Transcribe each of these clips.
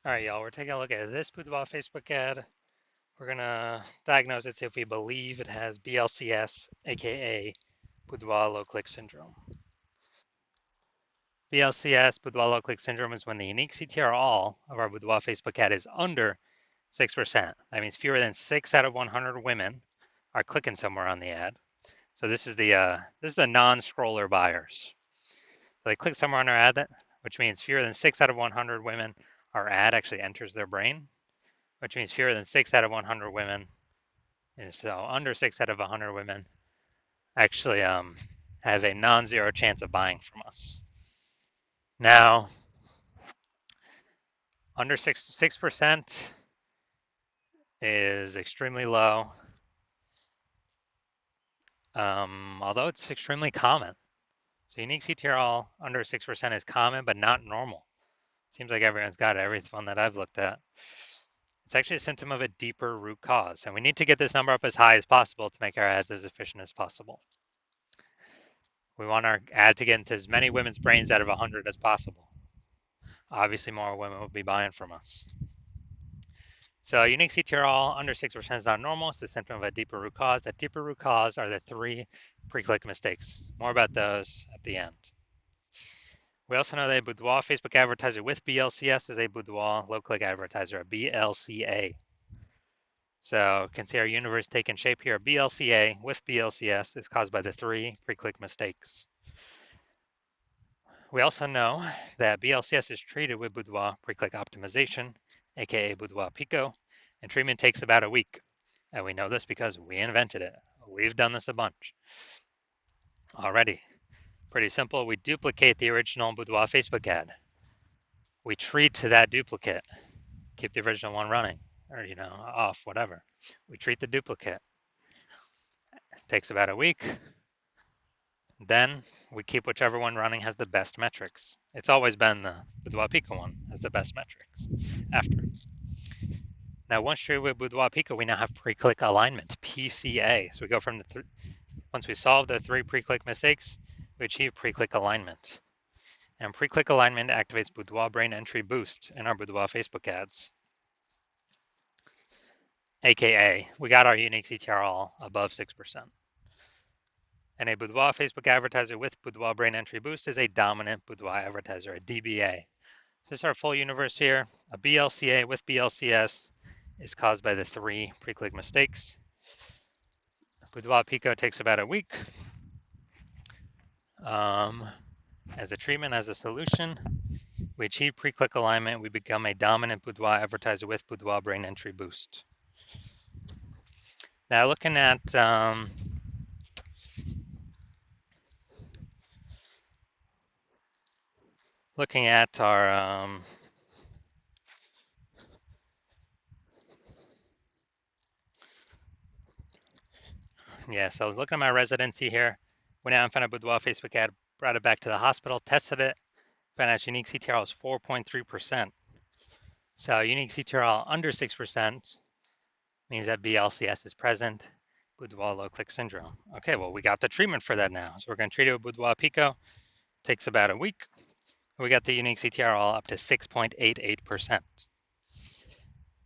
All right, y'all, we're taking a look at this Boudoir Facebook ad. We're gonna diagnose it, see if we believe it has BLCS, aka Boudoir low click syndrome. BLCS, Boudoir low click syndrome, is when the unique CTR all of our Boudoir Facebook ad is under 6%. That means fewer than 6 out of 100 women are clicking somewhere on the ad. So this is the non-scroller buyers. So they click somewhere on our ad, which means fewer than 6 out of 100 women, our ad actually enters their brain, which means fewer than 6 out of 100 women, and so under 6 out of 100 women actually have a non-zero chance of buying from us. Now, under 6% is extremely low, although it's extremely common. So unique CTRL under 6% is common, but not normal. Seems like everyone's got it, every one that I've looked at. It's actually a symptom of a deeper root cause, and we need to get this number up as high as possible to make our ads as efficient as possible. We want our ad to get into as many women's brains out of 100 as possible. Obviously, more women will be buying from us. So unique CTRL under 6% is not normal. It's a symptom of a deeper root cause. That deeper root cause are the 3 pre-click mistakes. More about those at the end. We also know that a Boudoir Facebook advertiser with BLCS is a Boudoir low-click advertiser, a BLCA. So you can see our universe taking shape here. BLCA with BLCS is caused by the 3 pre-click mistakes. We also know that BLCS is treated with Boudoir pre-click optimization, aka Boudoir Pico, and treatment takes about a week. And we know this because we invented it. We've done this a bunch already. Pretty simple. We duplicate the original Boudoir Facebook ad. We treat to that duplicate. Keep the original one running, or off, whatever. We treat the duplicate. It takes about a week. Then we keep whichever one running has the best metrics. It's always been the Boudoir Pico one has the best metrics after. Now, once treated with Boudoir Pico, we now have pre-click alignment, PCA. So we go from once we solve the 3 pre-click mistakes, we achieve pre-click alignment. And pre-click alignment activates Boudoir brain entry boost in our Boudoir Facebook ads. AKA, we got our unique CTRL above 6%. And a Boudoir Facebook advertiser with Boudoir brain entry boost is a dominant Boudoir advertiser, a DBA. So this is our full universe here. A BLCA with BLCS is caused by the 3 pre-click mistakes. Boudoir Pico takes about a week. As a treatment, as a solution, we achieve pre-click alignment. We become a dominant Boudoir advertiser with Boudoir brain entry boost. Now looking at our so looking at my residency here, went out and found a Boudoir Facebook ad, brought it back to the hospital, tested it, found out unique CTRL is 4.3%. So unique CTRL under 6% means that BLCS is present, Boudoir low click syndrome. Okay, well, we got the treatment for that now. So we're going to treat it with Boudoir Pico. Takes about a week. We got the unique CTRL up to 6.88%.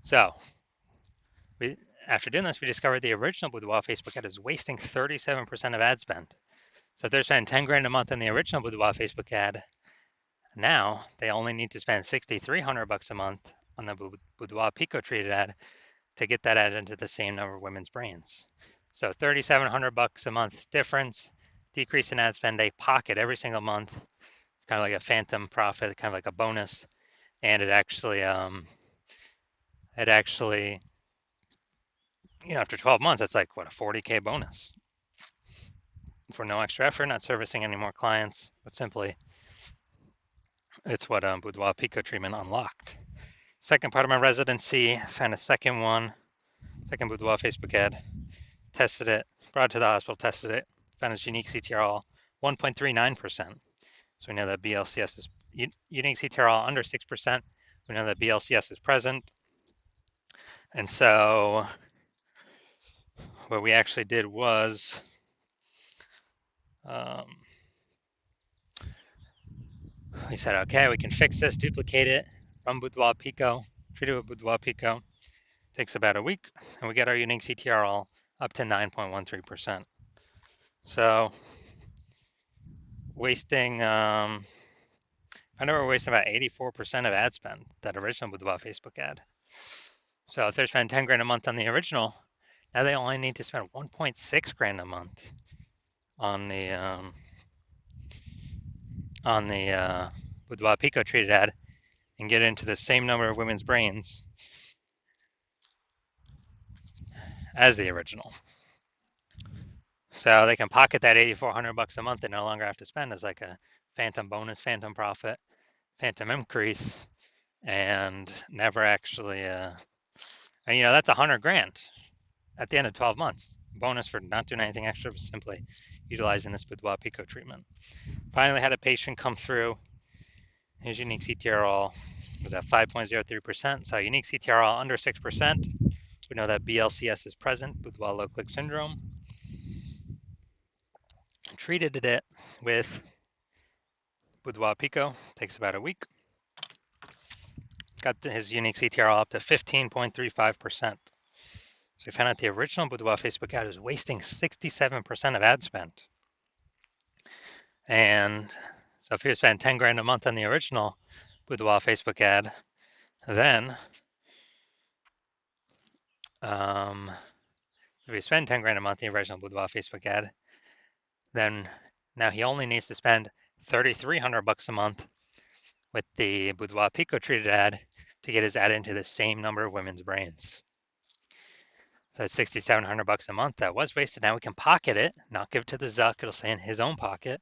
So after doing this, we discovered the original Boudoir Facebook ad is wasting 37% of ad spend. So if they're spending 10 grand a month on the original Boudoir Facebook ad, now they only need to spend 6,300 bucks a month on the Boudoir Pico treated ad to get that ad into the same number of women's brains. So 3,700 bucks a month difference, decrease in ad spend, they pocket every single month. It's kind of like a phantom profit, kind of like a bonus, and it actually after 12 months, that's like what, a 40K bonus for no extra effort, not servicing any more clients, but simply it's what Boudoir Pico treatment unlocked. Second part of my residency, found a second Boudoir Facebook ad, tested it, brought it to the hospital, tested it, found its unique CTRL 1.39%. So we know that BLCS is unique CTRL under 6%. We know that BLCS is present. And so what we actually did was we said, okay, we can fix this, duplicate it, from Boudoir Pico, treated with Boudoir Pico. Takes about a week, and we get our unique CTRL up to 9.13%. So wasting, I know we're wasting about 84% of ad spend, that original Boudoir Facebook ad. So if they're spending 10 grand a month on the original, now they only need to spend 1.6 grand a month on the Boudoir Pico treated ad and get into the same number of women's brains as the original. So they can pocket that $8,400 a month and no longer have to spend as like a phantom bonus, phantom profit, phantom increase, and never actually, and that's 100 grand at the end of 12 months. Bonus for not doing anything extra, but simply utilizing this Boudoir Pico treatment. Finally had a patient come through. His unique CTRL was at 5.03%. So unique CTRL under 6%. We know that BLCS is present, Boudoir low click syndrome. Treated it with Boudoir Pico, takes about a week. Got his unique CTRL up to 15.35%. So we found out the original Boudoir Facebook ad was wasting 67% of ad spend. And so if he was spending 10 grand a month on the original Boudoir Facebook ad, then if he spent 10 grand a month in the original Boudoir Facebook ad, then now he only needs to spend $3,300 a month with the Boudoir Pico treated ad to get his ad into the same number of women's brains. So that's $6,700 a month that was wasted. Now we can pocket it, not give it to the Zuck. It'll stay in his own pocket,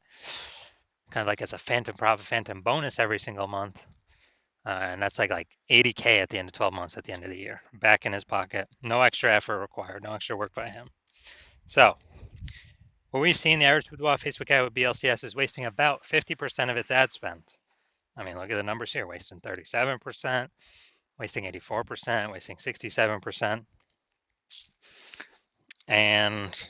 kind of like as a phantom profit, phantom bonus every single month. And that's like $80K at the end of 12 months at the end of the year, back in his pocket. No extra effort required, no extra work by him. So what we've seen, the average Boudoir Facebook ad with BLCS is wasting about 50% of its ad spend. I mean, look at the numbers here, wasting 37%, wasting 84%, wasting 67%. And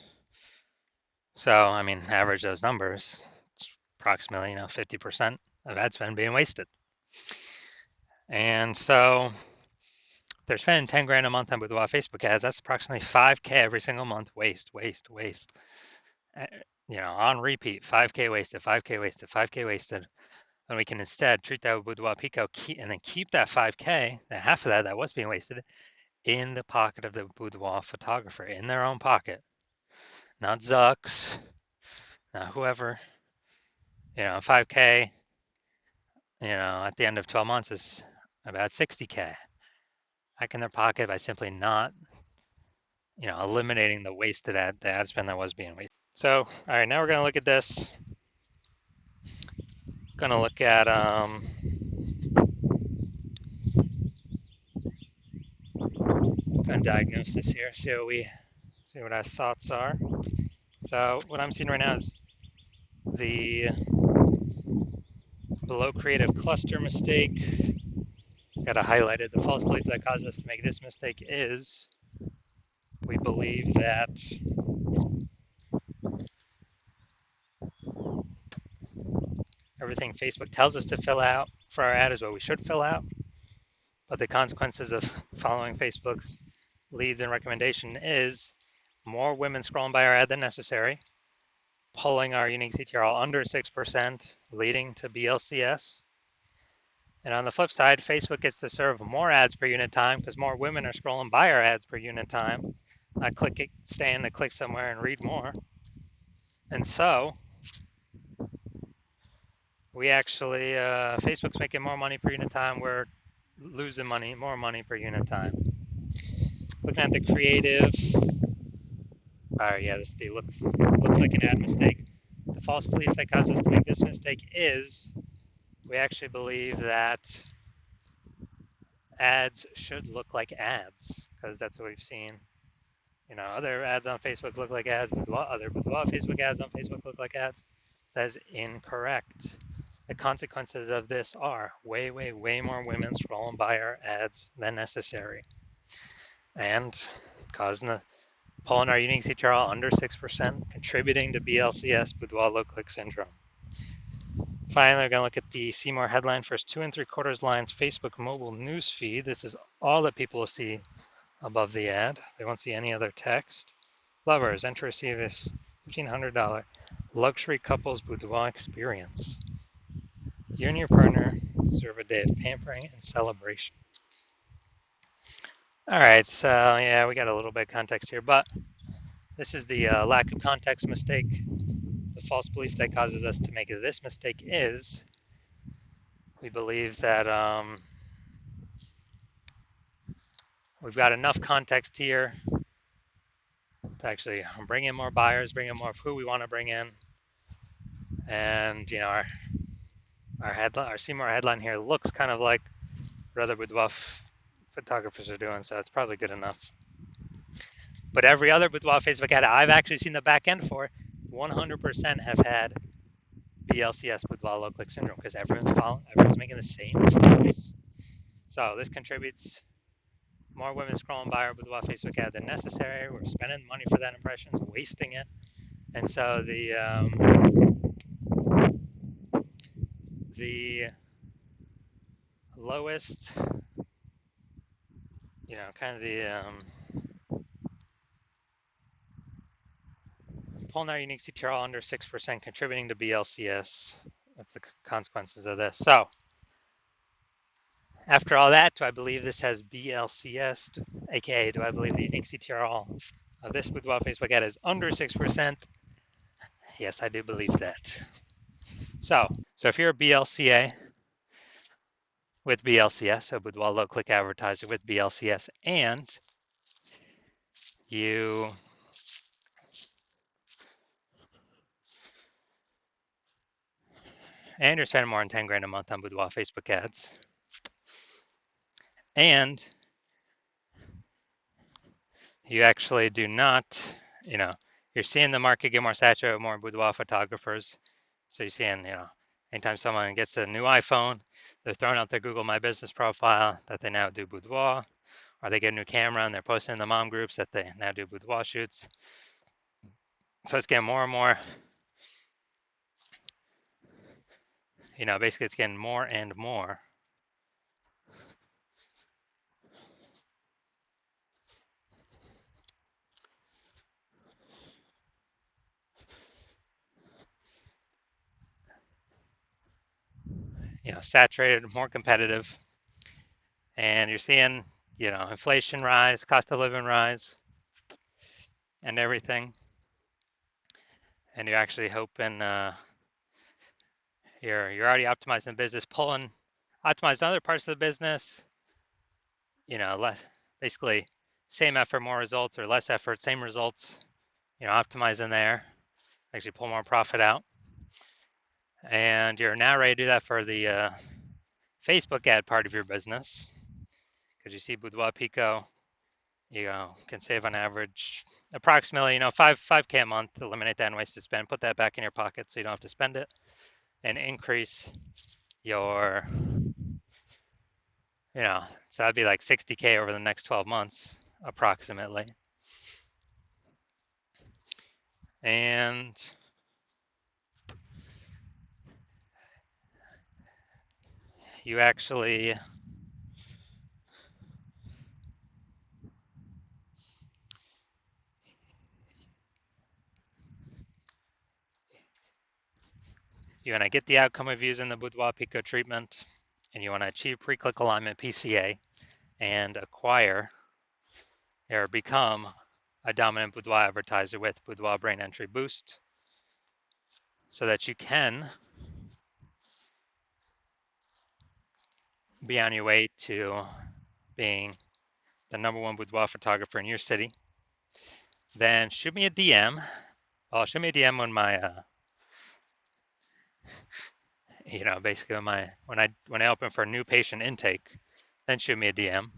so, I mean, average those numbers, it's approximately, 50% of ad spend being wasted. And so they're spending 10 grand a month on Boudoir Facebook ads. That's approximately 5K every single month. Waste. On repeat, 5K wasted, 5K wasted, 5K wasted. And we can instead treat that with Boudoir Pico and then keep that 5K, that half of that was being wasted, in the pocket of the Boudoir photographer, in their own pocket. Not Zuck's, not whoever. 5K, at the end of 12 months is about 60K. Back in their pocket by simply not, eliminating the wasted ad spend that was being wasted. So, all right, now we're going to look at this. Going to look at kind of diagnose this here, see what our thoughts are. So what I'm seeing right now is the below creative cluster mistake. Got it highlighted. The false belief that caused us to make this mistake is we believe that everything Facebook tells us to fill out for our ad is what we should fill out. But the consequences of following Facebook's leads and recommendation is more women scrolling by our ad than necessary, pulling our unique CTRL under 6%, leading to BLCS. And on the flip side, Facebook gets to serve more ads per unit time because more women are scrolling by our ads per unit time, not staying to click somewhere and read more. And so we actually, Facebook's making more money per unit time. We're losing more money per unit time. Looking at the creative, this looks like an ad mistake. The false belief that caused us to make this mistake is we actually believe that ads should look like ads because that's what we've seen. Other ads on Facebook look like ads, but other Facebook ads on Facebook look like ads. That is incorrect. The consequences of this are way more women scrolling by our ads than necessary and pulling our unique CTRL under 6%, contributing to BLCS, Boudoir low click syndrome. Finally, we're going to look at the See More headline. First 2 3/4 lines, Facebook mobile news feed. This is all that people will see above the ad. They won't see any other text. Lovers, enter receive this $1,500 luxury couples boudoir experience. You and your partner deserve a day of pampering and celebration. All right, so yeah, we got a little bit of context here, but this is the lack of context mistake. The false belief that causes us to make this mistake is we believe that we've got enough context here to actually bring in more buyers, bring in more of who we want to bring in, and our Seymour headline here looks kind of like what other boudoir photographers are doing, so it's probably good enough. But every other boudoir Facebook ad I've actually seen the back end for, 100% have had BLCS, boudoir low click syndrome, because everyone's making the same mistakes. So this contributes more women scrolling by our boudoir Facebook ad than necessary. We're spending money for that impressions, wasting it, and so the lowest, kind of the pulling our unique CTRL under 6%, contributing to BLCS. That's the consequences of this. So after all that, do I believe this has BLCS, aka do I believe the unique CTRL of this boudoir Facebook ad is under 6%? Yes, I do believe that. So if you're a BLCA with BLCS, so boudoir low click advertiser with BLCS, and you're spending more than 10 grand a month on boudoir Facebook ads, and you actually do not, you're seeing the market get more saturated with more boudoir photographers. So you're seeing, anytime someone gets a new iPhone, they're throwing out their Google My Business profile that they now do boudoir, or they get a new camera and they're posting in the mom groups that they now do boudoir shoots. So it's getting more and more, basically it's getting more and more. Saturated, more competitive, and you're seeing, inflation rise, cost of living rise, and everything. And you're actually hoping you're already optimizing the business, optimizing other parts of the business, less, basically same effort, more results, or less effort, same results, optimizing there, actually pull more profit out. And you're now ready to do that for the Facebook ad part of your business, because you see Boudoir Pico, you can save on average approximately, 5K a month, eliminate that unwasted spend, put that back in your pocket so you don't have to spend it, and increase your, so that'd be like 60K over the next 12 months, approximately. And you actually you want to get the outcome of using the Boudoir Pico treatment, and you want to achieve pre-click alignment PCA and acquire or become a dominant boudoir advertiser with Boudoir Brain Entry Boost, so that you can be on your way to being the #1 boudoir photographer in your city. Then shoot me a DM. Well, shoot me a DM when my basically when I open for a new patient intake, then shoot me a DM.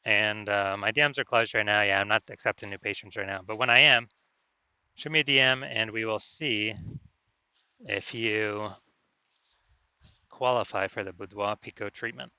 And my DMs are closed right now. Yeah, I'm not accepting new patients right now. But when I am, shoot me a DM and we will see if you qualify for the Boudoir Pico treatment.